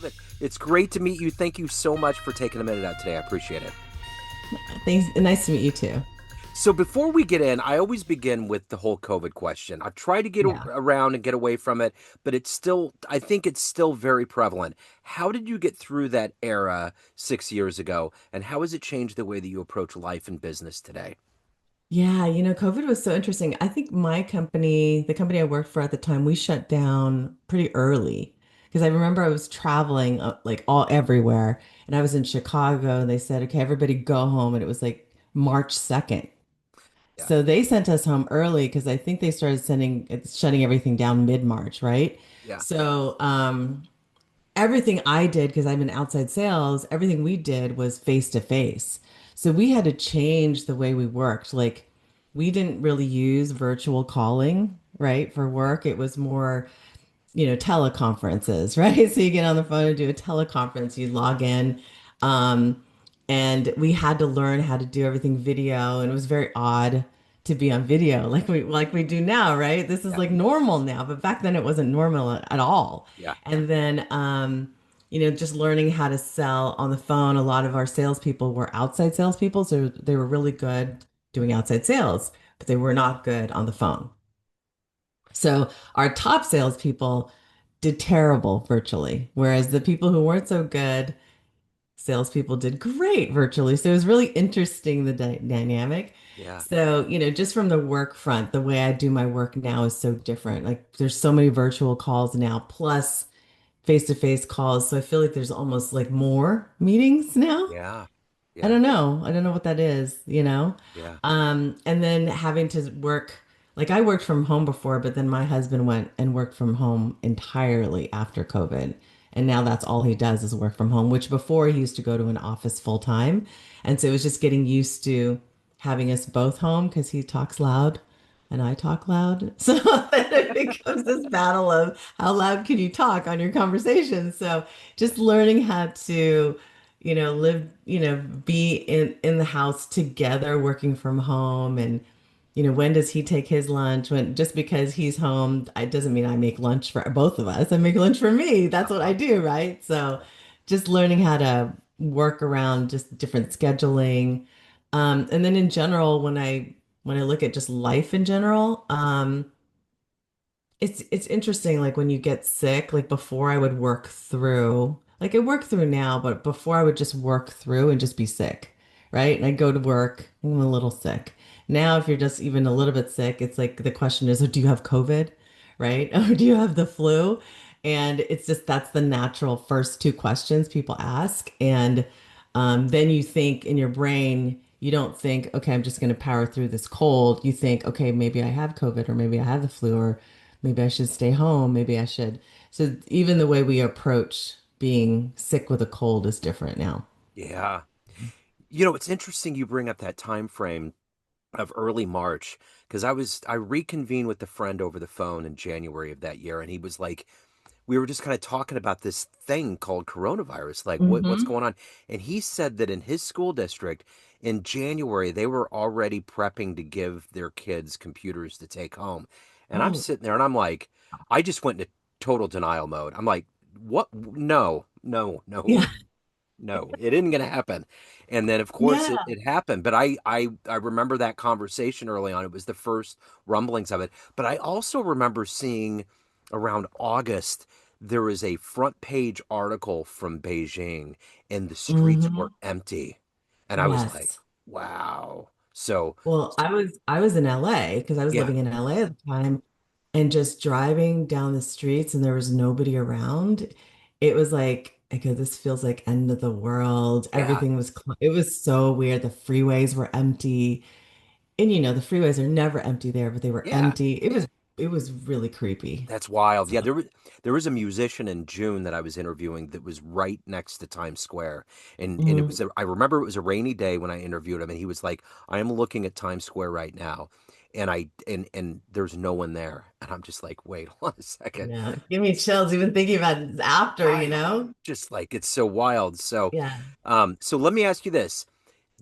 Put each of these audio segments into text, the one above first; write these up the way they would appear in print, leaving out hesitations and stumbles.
love it. It's great to meet you. Thank you so much for taking a minute out today. I appreciate it. Thanks. Nice to meet you too. So before we get in, I always begin with the whole COVID question. I try to get Yeah. around and get away from it, but I think it's still very prevalent. How did you get through that era 6 years ago, and how has it changed the way that you approach life and business today? Yeah, COVID was so interesting. I think my company, the company I worked for at the time, we shut down pretty early because I remember I was traveling like all everywhere and I was in Chicago and they said, okay, everybody go home. And it was like March 2nd. Yeah, So they sent us home early because I think they started shutting everything down mid-March, right? yeah, So, everything I did, because I'm in outside sales, everything we did was face to face. So we had to change the way we worked. Like we didn't really use virtual calling, right, for work. It was more, teleconferences, right? So you get on the phone and do a teleconference, you log in. Um, and we had to learn how to do everything video, and it was very odd to be on video like we do now, right? This is yeah, like normal now, but back then it wasn't normal at all. yeah. And then just learning how to sell on the phone. A lot of our salespeople were outside salespeople, so they were really good doing outside sales, but they were not good on the phone. So our top salespeople did terrible virtually, whereas the people who weren't so good salespeople did great virtually. So it was really interesting, the dynamic. Yeah. So, just from the work front, the way I do my work now is so different. Like there's so many virtual calls now, plus face-to-face calls. So I feel like there's almost like more meetings now. Yeah. I Yeah. don't know. I don't know what that is. Yeah. And then having to work, like I worked from home before, but then my husband went and worked from home entirely after COVID. And now that's all he does is work from home, which before he used to go to an office full time. And so it was just getting used to having us both home because he talks loud and I talk loud. So then it becomes this battle of how loud can you talk on your conversation. So just learning how to live, be in the house together, working from home, and when does he take his lunch? When just because he's home, it doesn't mean I make lunch for both of us. I make lunch for me. That's what I Uh-huh. do, right? So, just learning how to work around just different scheduling, and then in general, when I look at just life in general, it's interesting, like when you get sick, like before I would work through, like I work through now, but before I would just work through and just be sick, right? And I go to work, I'm a little sick. Now, if you're just even a little bit sick, it's like the question is, oh, do you have COVID, right? Or do you have the flu? And it's just that's the natural first two questions people ask. And then you think in your brain, you don't think, okay, I'm just going to power through this cold. You think, okay, maybe I have COVID or maybe I have the flu or maybe I should stay home. Maybe I should. So even the way we approach being sick with a cold is different now. Yeah. It's interesting you bring up that time frame of early March because I reconvened with a friend over the phone in January of that year, and he was like, we were just kind of talking about this thing called coronavirus, like what's Hmm. going on. And he said that in his school district in January, they were already prepping to give their kids computers to take home. And I'm Oh, sitting there and I'm like, I just went into total denial mode. I'm like, what? No, no, no, yeah. no, it isn't going to happen. And then, of course, it, Yeah. it happened. But I remember that conversation early on. It was the first rumblings of it. But I also remember seeing around August, there was a front page article from Beijing, and the streets were Hmm. empty. And I was like, Yes. wow. So, Well, I was in LA because I was yeah, living in LA at the time and just driving down the streets and there was nobody around. It was like, okay, this feels like end of the world. yeah, It was so weird. The freeways were empty. And the freeways are never empty there, but they were yeah. empty. It was really creepy. That's wild. So, Yeah, there was a musician in June that I was interviewing that was right next to Times Square. And mhm. I remember it was a rainy day when I interviewed him, and he was like, I am looking at Times Square right now, and there's no one there. And I'm just like, wait, hold on a second. Yeah, give me chills even thinking about it after, I you know? just like it's so wild. So Yeah. so let me ask you this.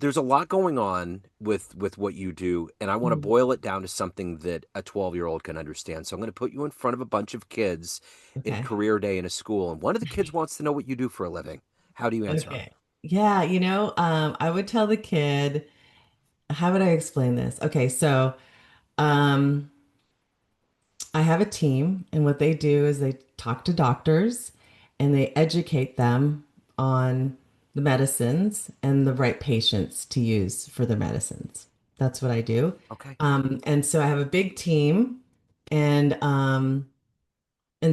there's a lot going on with what you do, and I want to Mhm. boil it down to something that a 12-year-old can understand. So I'm going to put you in front of a bunch of kids in Okay. career day in a school, and one of the kids wants to know what you do for a living. How do you answer them? Okay. Yeah, I would tell the kid, how would I explain this? Okay, so um I have a team, and what they do is they talk to doctors and they educate them on the medicines and the right patients to use for the medicines. That's what I do. Okay. And so I have a big team, and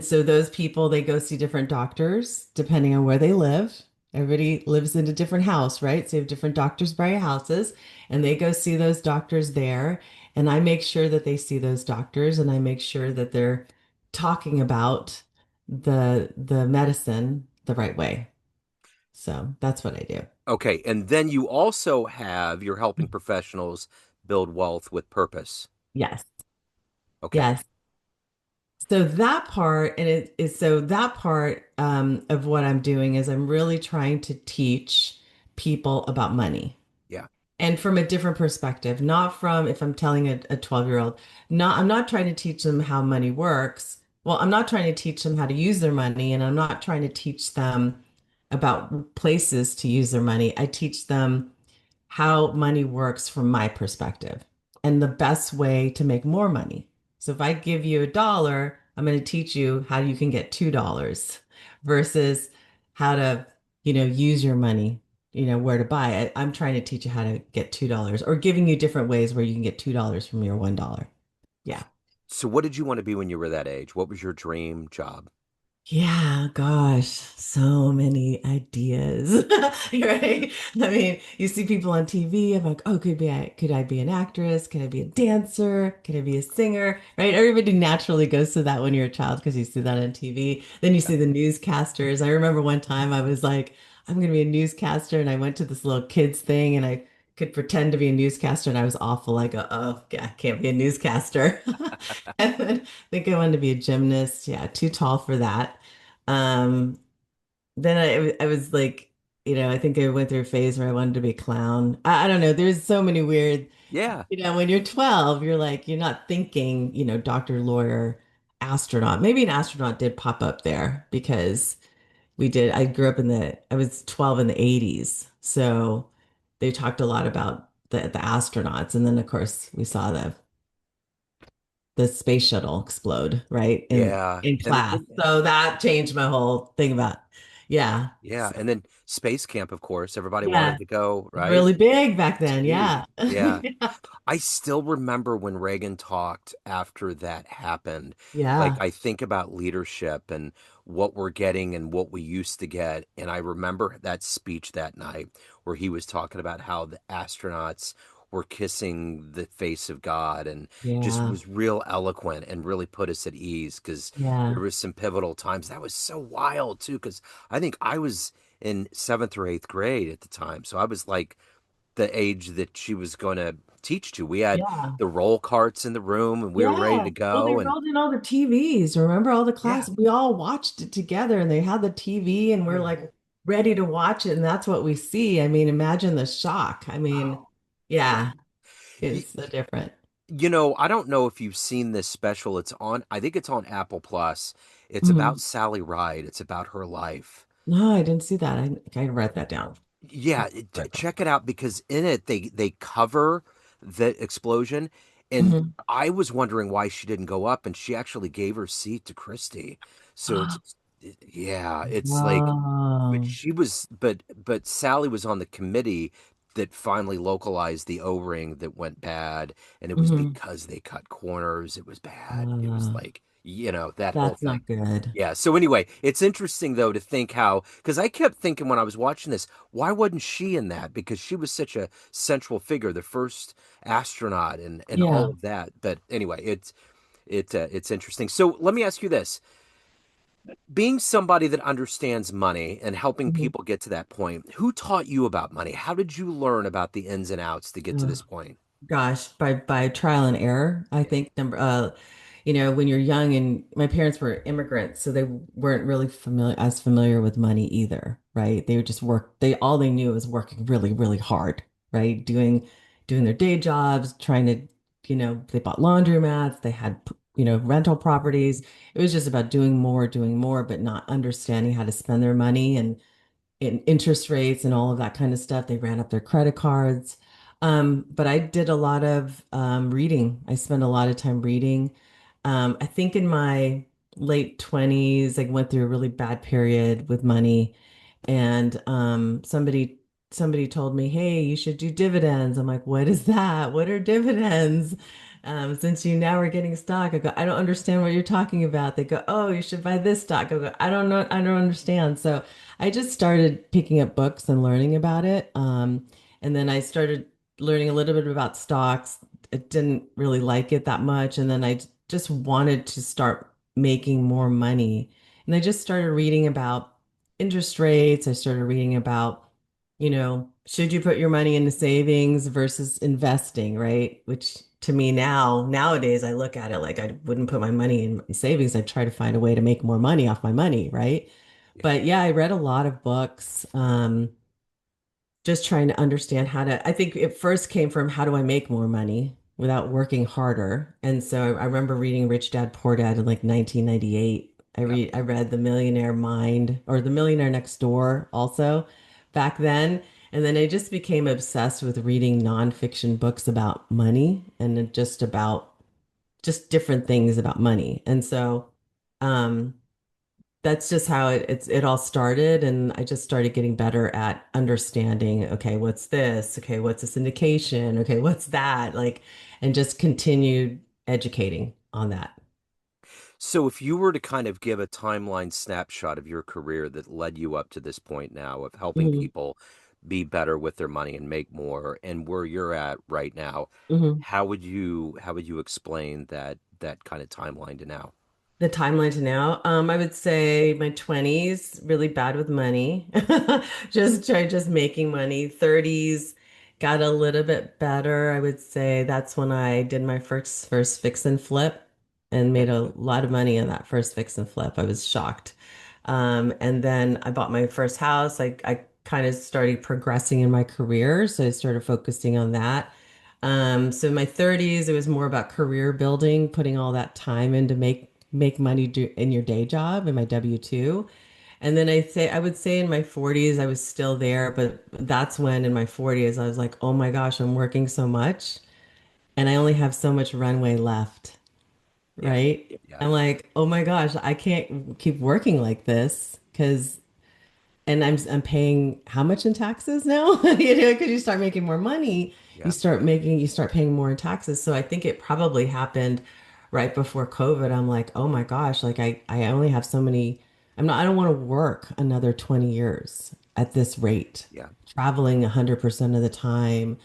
so those people, they go see different doctors depending on where they live. Everybody lives in a different house, right? So you have different doctors by your houses, and they go see those doctors there. And I make sure that they see those doctors, and I make sure that they're talking about the medicine the right way. So that's what I do. Okay, and then you also have you're helping professionals build wealth with purpose. Yes. Okay. Yes. So that part, and it is so that part of what I'm doing is I'm really trying to teach people about money. Yeah. And from a different perspective, not from if I'm telling a 12-year-old, not I'm not trying to teach them how money works. Well, I'm not trying to teach them how to use their money, and I'm not trying to teach them about places to use their money. I teach them how money works from my perspective and the best way to make more money. So if I give you $1, I'm going to teach you how you can get $2 versus how to, use your money, where to buy it. I'm trying to teach you how to get $2 or giving you different ways where you can get $2 from your $1. Yeah. So what did you want to be when you were that age? What was your dream job? Yeah, gosh, so many ideas. Right? I mean, you see people on TV. I'm like, oh, could I be an actress? Could I be a dancer? Could I be a singer? Right? Everybody naturally goes to that when you're a child because you see that on TV. Then you see the newscasters. I remember one time I was like, I'm going to be a newscaster, and I went to this little kids thing, and I could pretend to be a newscaster, and I was awful. I go, oh, yeah, I can't be a newscaster. And then I think I wanted to be a gymnast. Yeah, too tall for that. Um, then I was like, I think I went through a phase where I wanted to be a clown. I don't know. There's so many weird, Yeah. when you're 12, you're like, you're not thinking, doctor, lawyer, astronaut. Maybe an astronaut did pop up there because I grew up I was 12 in the 80s. So they talked a lot about the astronauts. And then, of course, we saw the space shuttle explode, right? Yeah. In And class. So that changed my whole thing about, yeah. yeah, So, and then space camp, of course, everybody wanted yeah. to go, right? Really big back It's then. Yeah. huge. Yeah. Yeah. I still remember when Reagan talked after that happened. Like, Yeah. I think about leadership and what we're getting and what we used to get. And I remember that speech that night where he was talking about how the astronauts were kissing the face of God and just Yeah. was real eloquent and really put us at ease because there Yeah. was some pivotal times. That was so wild, too, because I think I was in seventh or eighth grade at the time. So I was like, the age that she was going to teach to. We had Yeah. the roll carts in the room and we were ready Yeah. to Well, they go. And rolled in all the TVs. Remember all the yeah, class? We all watched it together, and they had the TV, and we're like ready to watch it. And that's what we see. I mean, imagine the shock. I mean, yeah. yeah, You, it's so different. I don't know if you've seen this special. I think it's on Apple Plus. It's about Mhm. Sally Ride. It's about her life. No, I didn't see that. I write that down. Yeah, check it out because in it they cover the explosion, and Mhm. I was wondering why she didn't go up, and she actually gave her seat to Christy. So yeah, it's like, but Wow. but Sally was on the committee that finally localized the O-ring that went bad, and it was Mhm. because they cut corners. It was bad. It was Uh, like, that whole that's thing. not good. Yeah. So anyway, it's interesting though to think how, because I kept thinking when I was watching this, why wasn't she in that? Because she was such a central figure, the first astronaut and all Yeah. of that. But anyway, it's interesting. So let me ask you this: being somebody that understands money and helping Mhm. people get to that point, who taught you about money? How did you learn about the ins and outs to get to Oh, this point? gosh, by trial and error. I Yeah. think when you're young, and my parents were immigrants, so they weren't really familiar with money either, right? They would just work. They All they knew was working really, really hard. right? Doing their day jobs, trying to, they bought laundromats, they had, rental properties. It was just about doing more, but not understanding how to spend their money and interest rates and all of that kind of stuff. They ran up their credit cards. But I did a lot of reading. I spent a lot of time reading. I think in my late 20s, I went through a really bad period with money, and somebody told me, "Hey, you should do dividends." I'm like, "What is that? What are dividends?" Since you now are getting stock, I go, "I don't understand what you're talking about." They go, "Oh, you should buy this stock." I go, "I don't know, I don't understand." So I just started picking up books and learning about it. And then I started learning a little bit about stocks. I didn't really like it that much. And then I just wanted to start making more money. And I just started reading about interest rates. I started reading about, should you put your money into savings versus investing, right? Which to me nowadays, I look at it like I wouldn't put my money in savings. I try to find a way to make more money off my money, right? Yeah. But yeah, I read a lot of books, just trying to understand how to. I think it first came from how do I make more money without working harder. And so I remember reading Rich Dad Poor Dad in like 1998. Yeah. I read The Millionaire Mind or The Millionaire Next Door also back then. And then I just became obsessed with reading nonfiction books about money and then just about just different things about money. And so um that's just how it all started, and I just started getting better at understanding, okay, what's this? Okay, what's a syndication? Okay, what's that? Like, and just continued educating on that. So if you were to kind of give a timeline snapshot of your career that led you up to this point now of helping Hmm. people be better with their money and make more and where you're at right now, Hmm. how would you explain that kind of timeline to now? The timeline to now, I would say my 20s, really bad with money. Just making money. 30s got a little bit better. I would say that's when I did my first fix and flip and made a lot of money on that first fix and flip. I was shocked. And then I bought my first house. I kind of started progressing in my career, so I started focusing on that. So in my 30s, it was more about career building, putting all that time in to make money in your day job in my W-2. And then I would say in my 40s, I was still there, but that's when in my 40s, I was like, oh my gosh, I'm working so much and I only have so much runway left, Yeah. right? Yeah. I'm like, oh my gosh, I can't keep working like this because and I'm paying how much in taxes now? Because you start making more money, Yeah. you start paying more in taxes. So I think it probably happened right before COVID. I'm like, oh my gosh, like I only have so many. I don't want to work another 20 years at this rate, Yeah. traveling 100% of the time.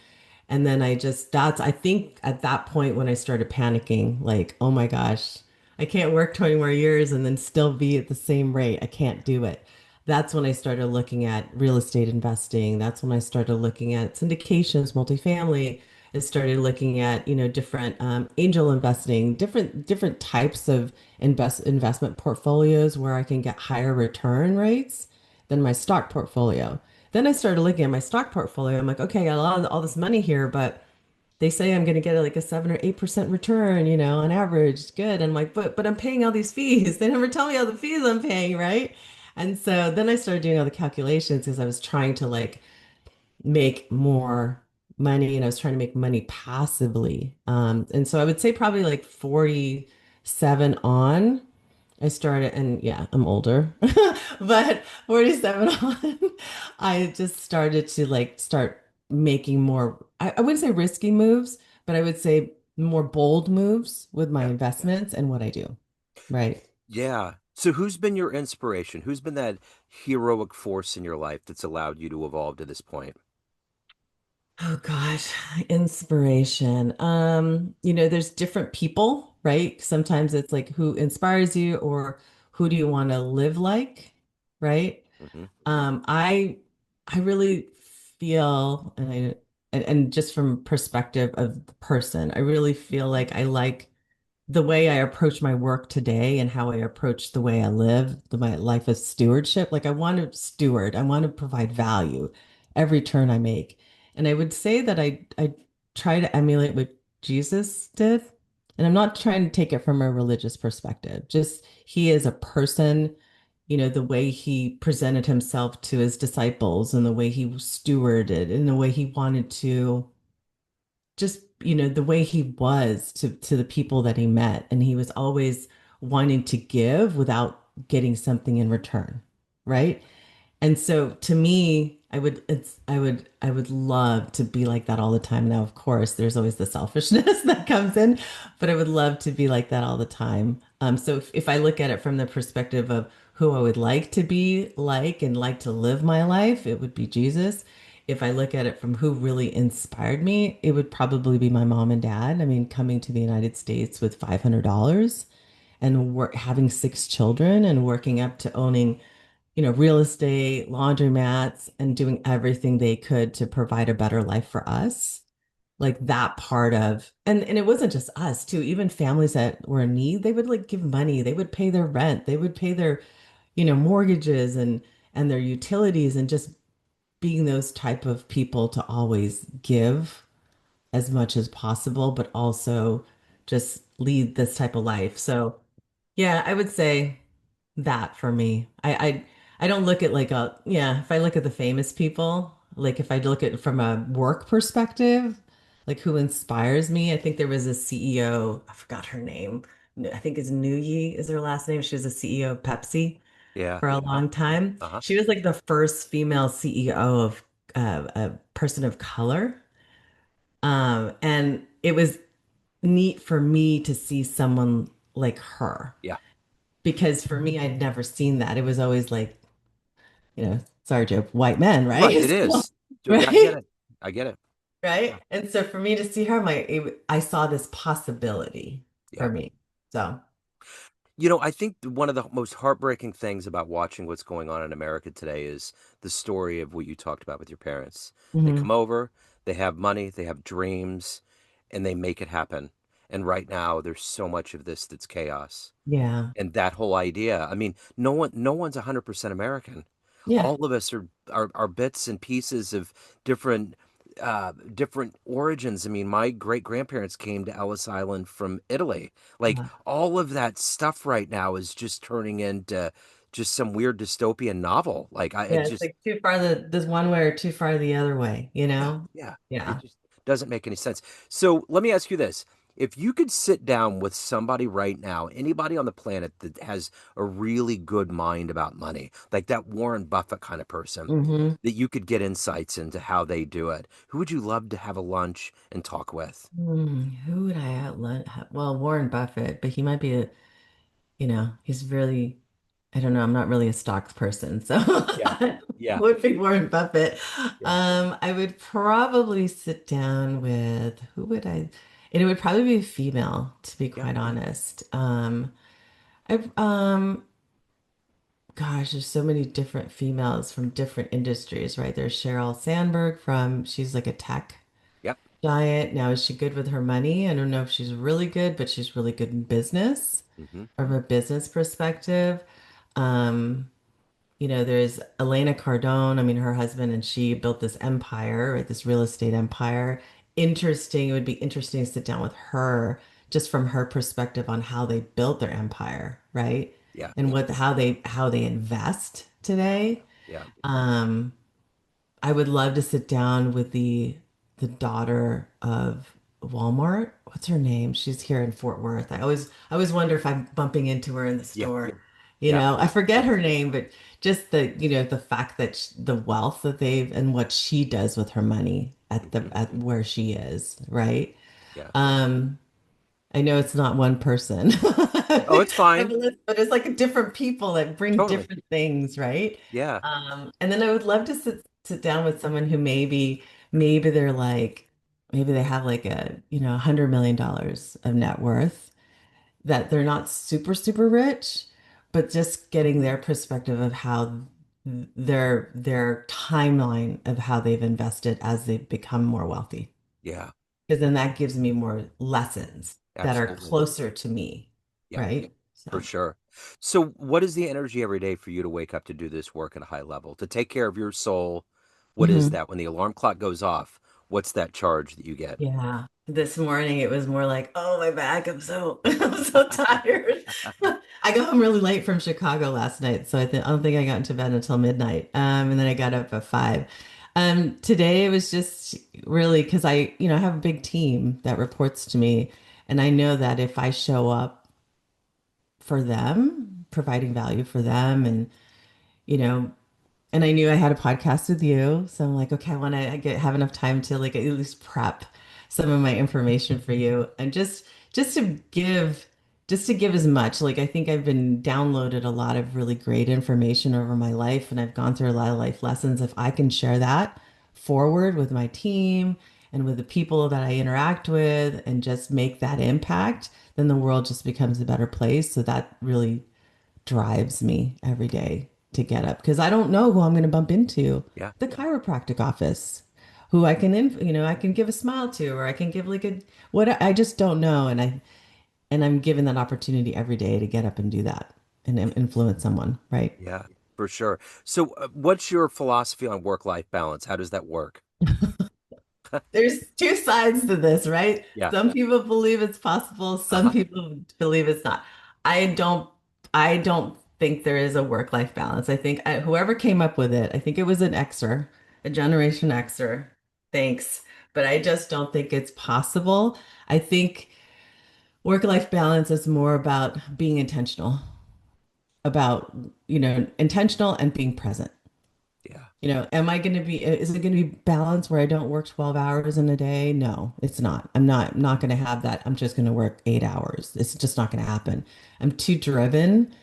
And then I think at that point when I started panicking, like, oh my gosh, I can't work 20 more years and then still be at the same rate. I can't do it. That's when I started looking at real estate investing. That's when I started looking at syndications, multifamily. I started looking at, different angel investing, different types of investment portfolios where I can get higher return rates than my stock portfolio. Then I started looking at my stock portfolio. I'm like, okay, I got a lot of all this money here, but they say I'm going to get like a 7 or 8% return, on average. It's good. And I'm like, but I'm paying all these fees. They never tell me all the fees I'm paying, right? And so then I started doing all the calculations because I was trying to like make more money and I was trying to make money passively. And so I would say probably like 47 on. I started, and yeah, I'm older, but 47 on, I just started to like start making more, I wouldn't say risky moves, but I would say more bold moves with my Yeah. Yeah. investments and what I do. Right. Yeah. So who's been your inspiration? Who's been that heroic force in your life that's allowed you to evolve to this point? Oh gosh, inspiration. There's different people, right? Sometimes it's like who inspires you or who do you want to live like, right? Hmm. Um, I I really feel and just from perspective of the person, I really feel like I like the way I approach my work today and how I approach the way I live, my life of stewardship. Like I want to steward, I want to provide value every turn I make. And I would say that I try to emulate what Jesus did. And I'm not trying to take it from a religious perspective. Just he is a person, the way he presented himself to his disciples and the way he stewarded and the way he wanted to just, the way he was to the people that he met. And he was always wanting to give without getting something in return, right? And so to me, I would love to be like that all the time. Now, of course, there's always the selfishness that comes in, but I would love to be like that all the time. So if I look at it from the perspective of who I would like to be like and like to live my life, it would be Jesus. If I look at it from who really inspired me, it would probably be my mom and dad. I mean, coming to the United States with $500 and having six children and working up to owning real estate, laundromats, and doing everything they could to provide a better life for us. Like that part of, and it wasn't just us too, even families that were in need, they would like give money, they would pay their rent, they would pay their, mortgages and their utilities and just being those type of people to always give as much as possible, but also just lead this type of life. So yeah, I would say that for me. I don't look at like if I look at the famous people, like if I look at it from a work perspective, like who inspires me, I think there was a CEO, I forgot her name. I think it's Nuyi is her last name. She was a CEO of Pepsi Yeah. for a Uh-huh. long time. Uh-huh. She was like the first female CEO of a person of color. And it was neat for me to see someone like her Yeah. because for me, I'd never seen that. It was always like, sorry, Joe, white men, Right. right? It So, is. Dude, I get right? it. I get it. Yeah. Right? And so for me to see her, I saw this possibility Yeah. for me. So, I think one of the most heartbreaking things about watching what's going on in America today is the story of what you talked about with your parents. They come mhm. over, they have money, they have dreams, and they make it happen. And right now, there's so much of this that's chaos. Yeah. And that whole idea, I mean, no one's 100% American. Yeah. All of us are bits and pieces of different different origins. I mean, my great grandparents came to Ellis Island from Italy. Like Uh, all of that stuff right now is just turning into just some weird dystopian novel. Like I it yeah, it's just like too far this one way or too far the other way, you yeah, know? yeah. It Yeah. just doesn't make any sense. So let me ask you this. If you could sit down with somebody right now, anybody on the planet that has a really good mind about money, like that Warren Buffett kind of person, hmm that you could get insights into how they do it, who would you love to have a lunch and talk with? Who would I outlet? Well, Warren Buffett, but he might be he's really, I don't know, I'm not really a stocks person, so Yeah. I Yeah. would pick Warren Buffett. Yeah. I would probably sit down with who would I, and it would probably be a female, to be Yeah. quite honest. I've gosh, there's so many different females from different industries, right? There's Sheryl Sandberg she's like a tech Yep. giant. Now, is she good with her money? I don't know if she's really good, but she's really good in business Hmm. from a business perspective. Um, there's Elena Cardone. I mean, her husband and she built this empire, right? This real estate empire. Interesting. It would be interesting to sit down with her just from her perspective on how they built their empire, right? Yeah. And how they invest today. Yeah. Um, I would love to sit down with the daughter of Walmart. What's her name? She's here in Fort Worth. I always wonder if I'm bumping into her in the Yeah. store. Yeah. I forget Yeah. her name, but just the fact that the wealth that they've and what she does with her money Hmm. at where she is, right? Yeah. Um, I know it's not one person. Oh, it's I have fine. a list, but it's like different people that bring Totally. different things, right? Yeah. And then I would love to sit down with someone who maybe they're like maybe they have like $100 million of net worth that they're not super super rich, but just getting their perspective of how their timeline of how they've invested as they've become more wealthy. Yeah. Because then that gives me more lessons that are Absolutely. closer to me, Yeah. right? For So, sure. So, what is the energy every day for you to wake up to do this work at a high level, to take care of your soul? What is mhm. that when the alarm clock goes off? What's that charge that you get? Yeah. This morning it was more like, oh my back, I'm so tired. I got home really late from Chicago last night, so I don't think I got into bed until midnight. And then I got up at 5. Today it was just really because I have a big team that reports to me, and I know that if I show up for them, providing value for them, and you know, and I knew I had a podcast with you, so I'm like, okay, I want to get have enough time to like at least prep some of my information for you, and just to give just to give as much. Like I think I've been downloaded a lot of really great information over my life, and I've gone through a lot of life lessons. If I can share that forward with my team and with the people that I interact with, and just make that impact, then the world just becomes a better place. So that really drives me every day to get up because I don't know who I'm going to bump into. Yeah. The chiropractic office, who I can, I can give a smile to, or I can give like a what I just don't know, and I'm given that opportunity every day to get up and do that and influence someone, right? Yeah, for sure. So, what's your philosophy on work-life balance? How does that work? There's two sides to this, right? Yeah. Some people believe it's possible, some Uh-huh. people believe it's not. I don't I don't think there is a work-life balance. I think whoever came up with it, I think it was an Xer, a Generation Xer. Thanks. But I just don't think it's possible. I think work-life balance is more about being intentional, about, intentional and being present. Yeah. Am I going to be, is it going to be balanced where I don't work 12 hours in a day? No, it's not. I'm not going to have that. I'm just going to work 8 hours. It's just not going to happen. I'm too driven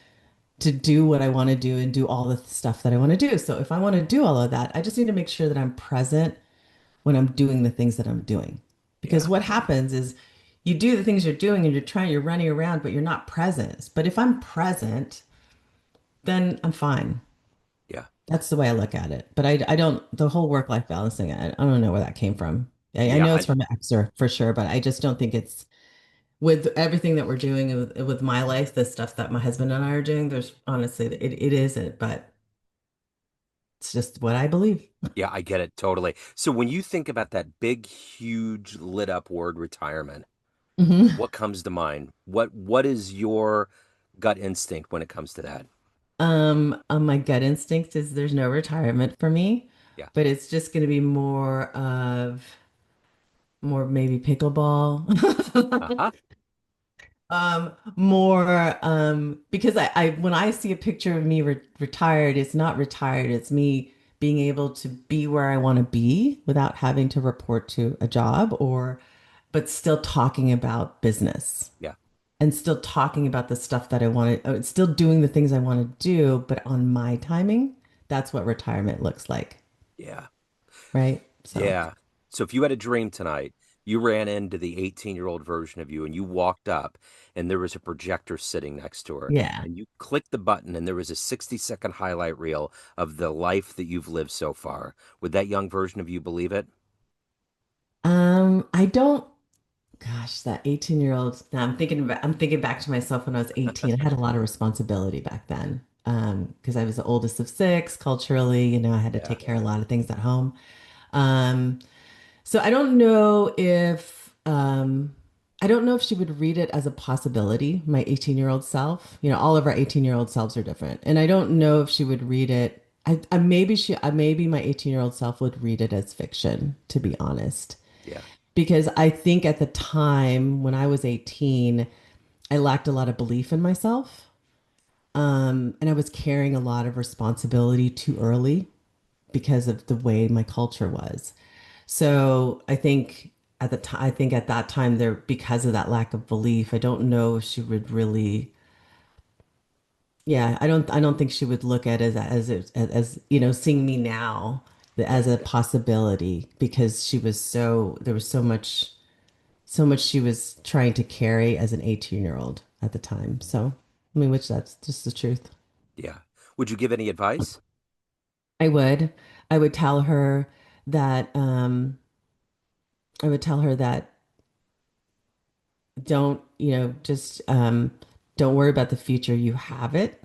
to do what I want to do and do all the stuff that I want to do. So if I want to do all of that, I just need to make sure that I'm present when I'm doing the things that I'm doing. Because Yeah. what happens is you do the things you're doing and you're running around, but you're not present. But if I'm present, then I'm fine. Yeah. That's the way I look at it. But I don't, the whole work-life balance thing, I don't know where that came from. I Yeah. know it's from Xer for sure, but I just don't think it's with everything that we're doing with my life, the stuff that my husband and I are doing, there's honestly, it isn't, but it's just what I believe. Yeah, I get it totally. So, when you think about that big, huge, lit up word retirement, Mhm. what comes to mind? What is your gut instinct when it comes to that? My gut instinct is there's no retirement for me, Yeah. but it's just going to be more maybe pickleball. Uh-huh. More because when I see a picture of me retired, it's not retired, it's me being able to be where I want to be without having to report to a job or but still talking about business Yeah. and still talking about the stuff that I want to, still doing the things I want to do, but on my timing. That's what retirement looks like, Yeah. right? So, Yeah. So if you had a dream tonight, you ran into the 18-year-old version of you and you walked up and there was a projector sitting next to her yeah. and you clicked the button and there was a 60-second highlight reel of the life that you've lived so far. Would that young version of you believe it? I don't. Gosh, that 18-year-old. Now I'm thinking back to myself when I was 18. I had a lot of responsibility back then. Because I was the oldest of six, culturally, I had to Yeah. take care of a lot of things at home. Um, so I don't know if she would read it as a possibility, my 18-year-old self. All of our 18-year-old selves are different. And I don't know if she would read it. Maybe my 18-year-old self would read it as fiction, to be honest. Yeah. Because I think at the time when I was 18, I lacked a lot of belief in myself. And I was carrying a lot of responsibility too early because of the way my culture was. So I think at that time there, because of that lack of belief, I don't know if she would really, yeah, I don't think she would look at it seeing me now Yeah. as a possibility because there was so much she was trying to carry as an 18-year-old at the time. So, I mean, which that's just the truth. Yeah. Would you give any advice? I would, I would tell her that, I would tell her that don't, just don't worry about the future. You have it.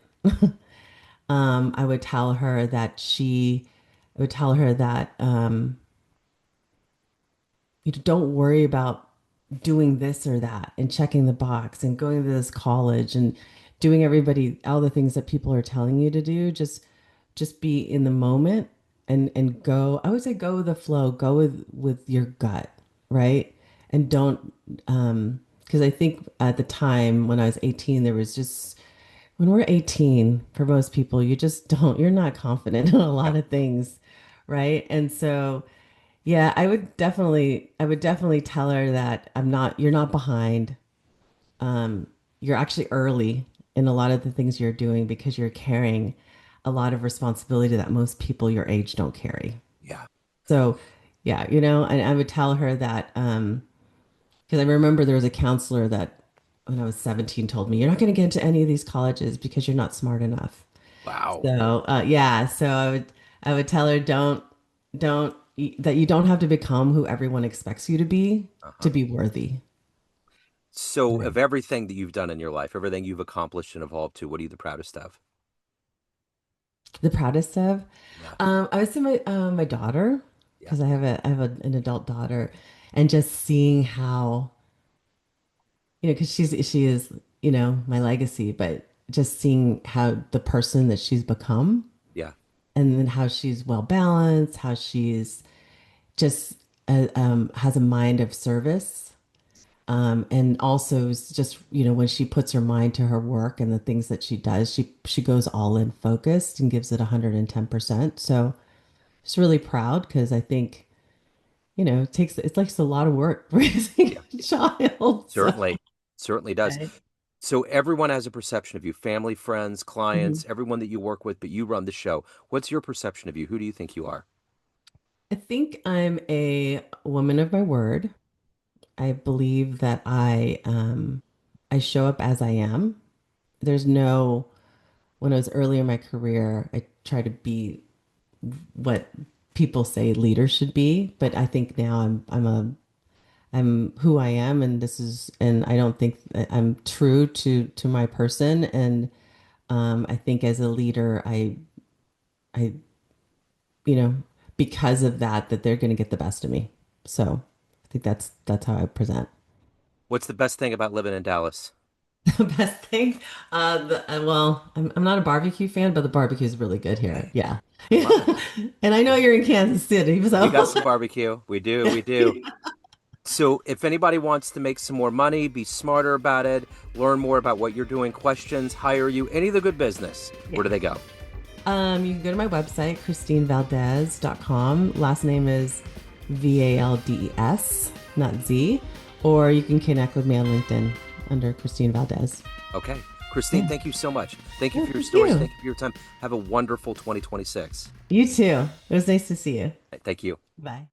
I would tell her that I would tell her that you don't worry about doing this or that and checking the box and going to this college and doing everybody all the things that people are telling you to do. Just be in the moment and go. I would say go with the flow, go with your gut, right? And don't because I think at the time when I was 18, there was just when we're 18, for most people, you just don't, you're not confident in a Yeah. lot of things, right? And so yeah, I would definitely tell her that you're not behind. You're actually early in a lot of the things you're doing because you're carrying a lot of responsibility that most people your age don't carry. Yeah. So, yeah, you know, and I would tell her that, because I remember there was a counselor that when I was 17 told me, you're not going to get into any of these colleges because you're not smart enough. Wow. So, yeah, so I would tell her don't that you don't have to become who everyone expects you to Uh-huh. be worthy. So, Right. of everything that you've done in your life, everything you've accomplished and evolved to, what are you the proudest of? The proudest of, Yeah. I would say my daughter, Yeah. because an adult daughter, and just seeing how, you know, because she is, you know, my legacy, but just seeing how the person that she's become, Yeah. and then how she's well balanced, how she's just has a mind of service. And also is just, you know, when she puts her mind to her work and the things that she does, she goes all in focused and gives it 110%. So just really proud because I think, you know, it takes a lot of work raising Yeah. a child. So, Certainly. Certainly does. right. So, everyone has a perception of you, family, friends, Mhm. clients, everyone that you work with, but you run the show. What's your perception of you? Who do you think you are? I think I'm a woman of my word. I believe that I show up as I am. There's no When I was early in my career, I try to be what people say leaders should be, but I think now I'm who I am, and I don't think that I'm true to my person, and I think as a leader, I you know because of that they're going to get the best of me. So I think that's how I present. What's the best thing about living in Dallas? The best thing, well, I'm not a barbecue fan, but the barbecue is really good here. Okay. Yeah, I love it. yeah, and I know you're in Kansas City, We got so. some barbecue. We do. Yeah. We do. So, if anybody wants to make some more money, be smarter about it, learn more about what you're doing, questions, hire you, any of the good business, where Yeah. do they go? You can go to my website, ChristineValdez.com. Last name is Valdes, not Z. Or you can connect with me on LinkedIn under Christine Valdez. Okay. Christine, Yeah. thank you so much. Thank you Yeah, for your thank stories. you. Thank you for your time. Have a wonderful 2026. You too. It was nice to see you. Thank you. Bye.